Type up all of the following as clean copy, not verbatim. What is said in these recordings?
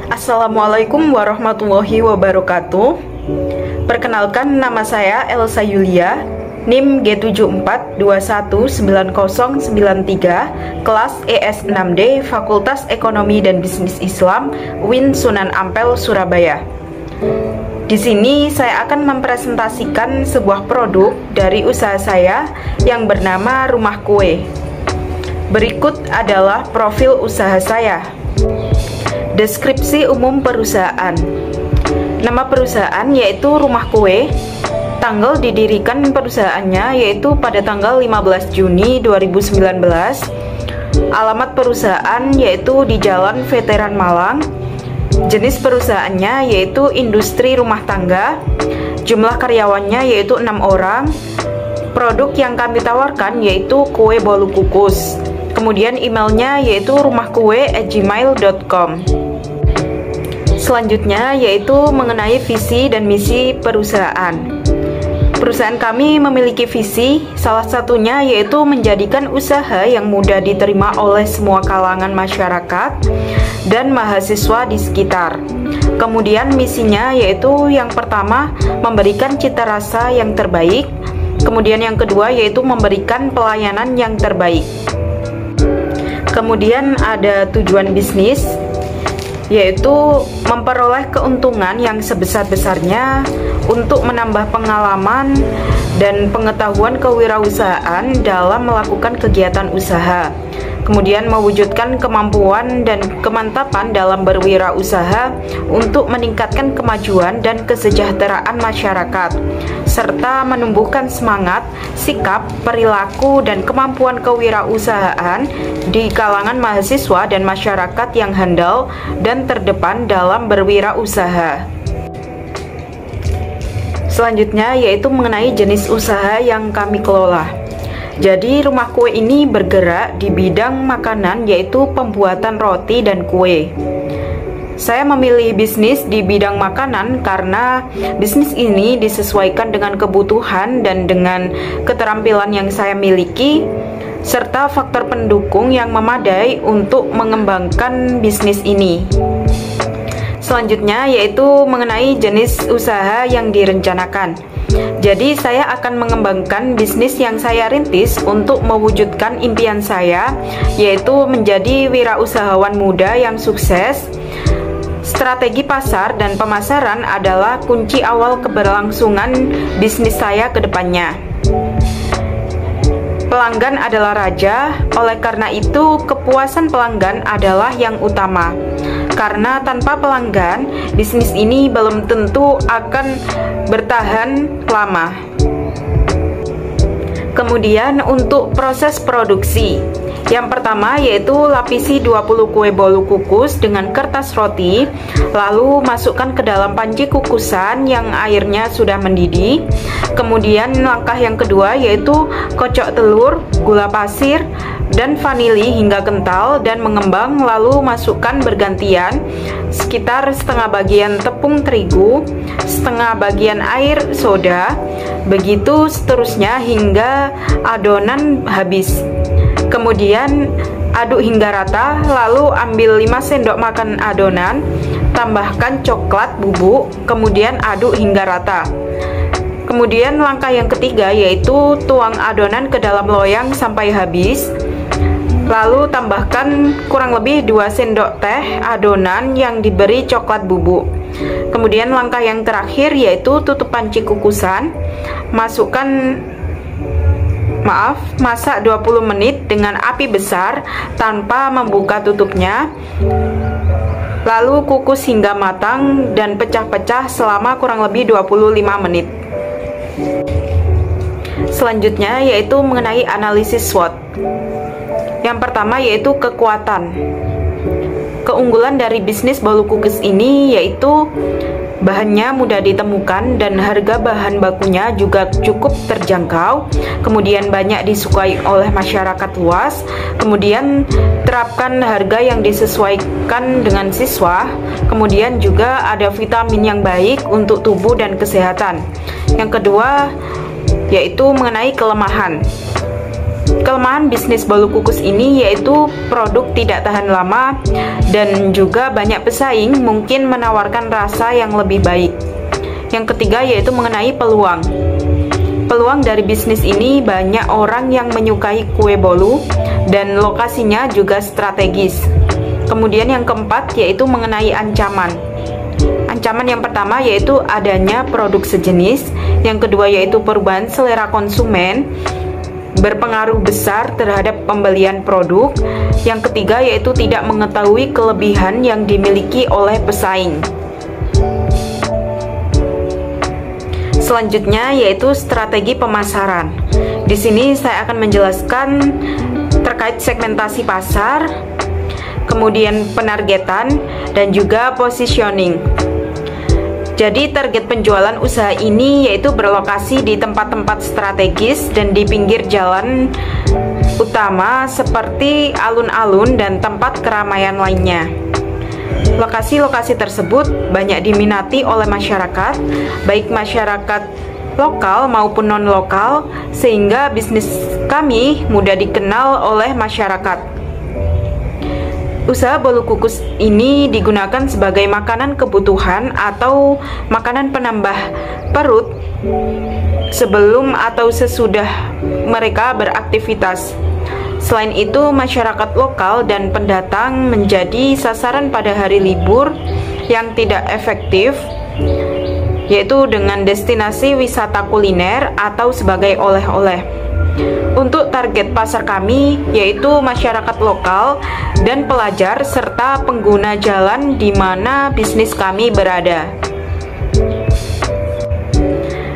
Assalamualaikum warahmatullahi wabarakatuh. Perkenalkan, nama saya Elsa Yulia, NIM G74219093, kelas ES6D, Fakultas Ekonomi dan Bisnis Islam, UIN Sunan Ampel, Surabaya. Di sini saya akan mempresentasikan sebuah produk dari usaha saya yang bernama Rumah Kue. Berikut adalah profil usaha saya. Deskripsi umum perusahaan. Nama perusahaan yaitu Rumah Kue. Tanggal didirikan perusahaannya yaitu pada tanggal 15 Juni 2019. Alamat perusahaan yaitu di Jalan Veteran Malang. Jenis perusahaannya yaitu industri rumah tangga. Jumlah karyawannya yaitu 6 orang. Produk yang kami tawarkan yaitu kue bolu kukus. Kemudian emailnya yaitu rumahkue@gmail.com. Selanjutnya yaitu mengenai visi dan misi perusahaan. Perusahaan kami memiliki visi, salah satunya yaitu menjadikan usaha yang mudah diterima oleh semua kalangan masyarakat dan mahasiswa di sekitar. Kemudian misinya yaitu yang pertama memberikan cita rasa yang terbaik. Kemudian yang kedua yaitu memberikan pelayanan yang terbaik. Kemudian ada tujuan bisnis, yaitu memperoleh keuntungan yang sebesar-besarnya untuk menambah pengalaman dan pengetahuan kewirausahaan dalam melakukan kegiatan usaha. Kemudian mewujudkan kemampuan dan kemantapan dalam berwirausaha untuk meningkatkan kemajuan dan kesejahteraan masyarakat, serta menumbuhkan semangat, sikap, perilaku, dan kemampuan kewirausahaan di kalangan mahasiswa dan masyarakat yang handal dan terdepan dalam berwirausaha. Selanjutnya yaitu mengenai jenis usaha yang kami kelola. Jadi Rumah Kue ini bergerak di bidang makanan yaitu pembuatan roti dan kue. Saya memilih bisnis di bidang makanan karena bisnis ini disesuaikan dengan kebutuhan dan dengan keterampilan yang saya miliki, serta faktor pendukung yang memadai untuk mengembangkan bisnis ini. Selanjutnya yaitu mengenai jenis usaha yang direncanakan. Jadi saya akan mengembangkan bisnis yang saya rintis untuk mewujudkan impian saya, yaitu menjadi wirausahawan muda yang sukses. Strategi pasar dan pemasaran adalah kunci awal keberlangsungan bisnis saya ke depannya. Pelanggan adalah raja, oleh karena itu kepuasan pelanggan adalah yang utama. Karena tanpa pelanggan, bisnis ini belum tentu akan bertahan lama. Kemudian untuk proses produksi, yang pertama yaitu lapisi 20 kue bolu kukus dengan kertas roti, lalu masukkan ke dalam panci kukusan yang airnya sudah mendidih. Kemudian langkah yang kedua yaitu kocok telur, gula pasir, dan vanili hingga kental dan mengembang, lalu masukkan bergantian sekitar setengah bagian tepung terigu, setengah bagian air soda, begitu seterusnya hingga adonan habis. Kemudian aduk hingga rata, lalu ambil 5 sendok makan adonan, tambahkan coklat bubuk, kemudian aduk hingga rata. Kemudian langkah yang ketiga yaitu tuang adonan ke dalam loyang sampai habis. Lalu tambahkan kurang lebih 2 sendok teh adonan yang diberi coklat bubuk. Kemudian langkah yang terakhir yaitu tutup panci kukusan. Masak 20 menit dengan api besar tanpa membuka tutupnya. Lalu kukus hingga matang dan pecah-pecah selama kurang lebih 25 menit. Selanjutnya yaitu mengenai analisis SWOT. Yang pertama yaitu kekuatan. Keunggulan dari bisnis bolu kukus ini yaitu bahannya mudah ditemukan dan harga bahan bakunya juga cukup terjangkau. Kemudian banyak disukai oleh masyarakat luas. Kemudian terapkan harga yang disesuaikan dengan siswa. Kemudian juga ada vitamin yang baik untuk tubuh dan kesehatan. Yang kedua yaitu mengenai kelemahan. Kelemahan bisnis bolu kukus ini yaitu produk tidak tahan lama dan juga banyak pesaing mungkin menawarkan rasa yang lebih baik. Yang ketiga yaitu mengenai peluang. Peluang dari bisnis ini banyak orang yang menyukai kue bolu dan lokasinya juga strategis. Kemudian yang keempat yaitu mengenai ancaman. Ancaman yang pertama yaitu adanya produk sejenis, yang kedua yaitu perubahan selera konsumen berpengaruh besar terhadap pembelian produk, yang ketiga yaitu tidak mengetahui kelebihan yang dimiliki oleh pesaing. Selanjutnya yaitu strategi pemasaran. Di sini saya akan menjelaskan terkait segmentasi pasar, kemudian penargetan, dan juga positioning. Jadi target penjualan usaha ini yaitu berlokasi di tempat-tempat strategis dan di pinggir jalan utama seperti alun-alun dan tempat keramaian lainnya. Lokasi-lokasi tersebut banyak diminati oleh masyarakat, baik masyarakat lokal maupun non-lokal, sehingga bisnis kami mudah dikenal oleh masyarakat. Usaha bolu kukus ini digunakan sebagai makanan kebutuhan atau makanan penambah perut sebelum atau sesudah mereka beraktivitas. Selain itu, masyarakat lokal dan pendatang menjadi sasaran pada hari libur yang tidak efektif, yaitu dengan destinasi wisata kuliner atau sebagai oleh-oleh. Untuk target pasar kami yaitu masyarakat lokal dan pelajar serta pengguna jalan di mana bisnis kami berada.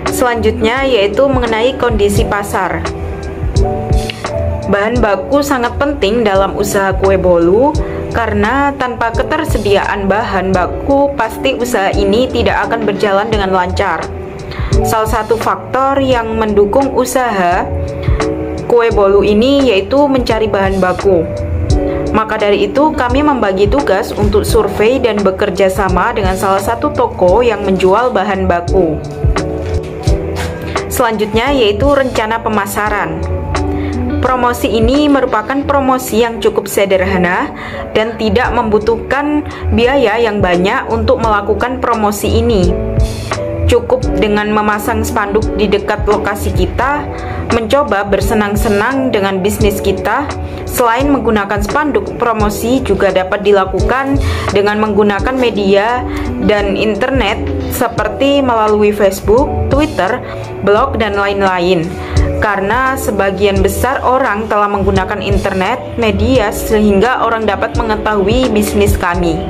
Selanjutnya yaitu mengenai kondisi pasar. Bahan baku sangat penting dalam usaha kue bolu karena tanpa ketersediaan bahan baku pasti usaha ini tidak akan berjalan dengan lancar. Salah satu faktor yang mendukung usaha kue bolu ini yaitu mencari bahan baku. Maka dari itu kami membagi tugas untuk survei dan bekerja sama dengan salah satu toko yang menjual bahan baku. Selanjutnya yaitu rencana pemasaran. Promosi ini merupakan promosi yang cukup sederhana dan tidak membutuhkan biaya yang banyak untuk melakukan promosi ini. Cukup dengan memasang spanduk di dekat lokasi kita, mencoba bersenang-senang dengan bisnis kita. Selain menggunakan spanduk, promosi juga dapat dilakukan dengan menggunakan media dan internet seperti melalui Facebook, Twitter, blog, dan lain-lain. Karena sebagian besar orang telah menggunakan internet, media, sehingga orang dapat mengetahui bisnis kami.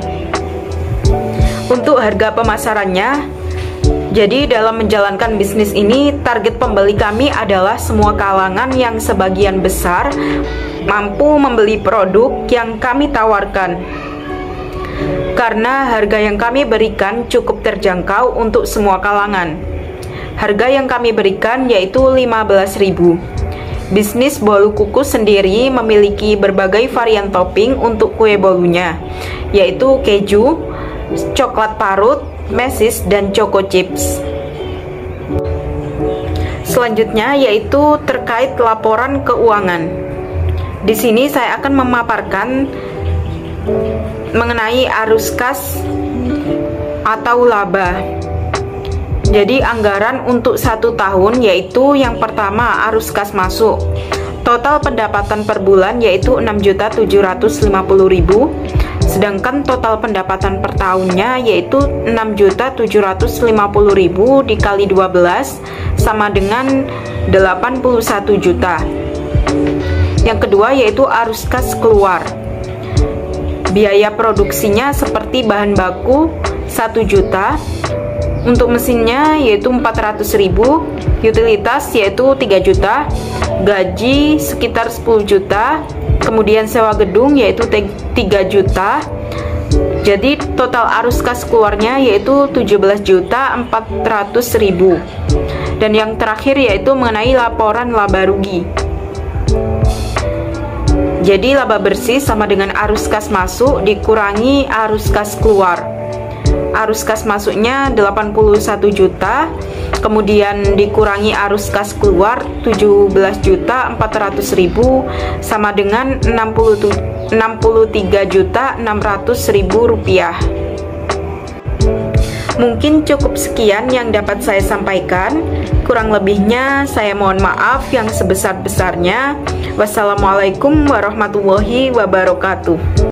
Untuk harga pemasarannya, jadi dalam menjalankan bisnis ini, target pembeli kami adalah semua kalangan yang sebagian besar mampu membeli produk yang kami tawarkan. Karena harga yang kami berikan cukup terjangkau untuk semua kalangan. Harga yang kami berikan yaitu 15.000. Bisnis bolu kukus sendiri memiliki berbagai varian topping untuk kue bolunya, yaitu keju, coklat parut, mesis, dan choco chips. Selanjutnya yaitu terkait laporan keuangan. Di sini saya akan memaparkan mengenai arus kas atau laba. Jadi anggaran untuk 1 tahun yaitu yang pertama arus kas masuk. Total pendapatan per bulan yaitu 6.750.000. Sedangkan total pendapatan per tahunnya yaitu 6.750.000 dikali 12 sama dengan 81 juta. Yang kedua yaitu arus kas keluar. Biaya produksinya seperti bahan baku 1 juta, untuk mesinnya yaitu 400.000, utilitas yaitu 3 juta, gaji sekitar 10 juta, kemudian sewa gedung yaitu 3 juta. Jadi total arus kas keluarnya yaitu 17.400.000. Dan yang terakhir yaitu mengenai laporan laba rugi. Jadi laba bersih sama dengan arus kas masuk dikurangi arus kas keluar. arus kas masuknya 81 juta, kemudian dikurangi arus kas keluar 17.400.000 sama dengan 63.600.000 rupiah. Mungkin cukup sekian yang dapat saya sampaikan. Kurang lebihnya saya mohon maaf yang sebesar-besarnya. Wassalamualaikum warahmatullahi wabarakatuh.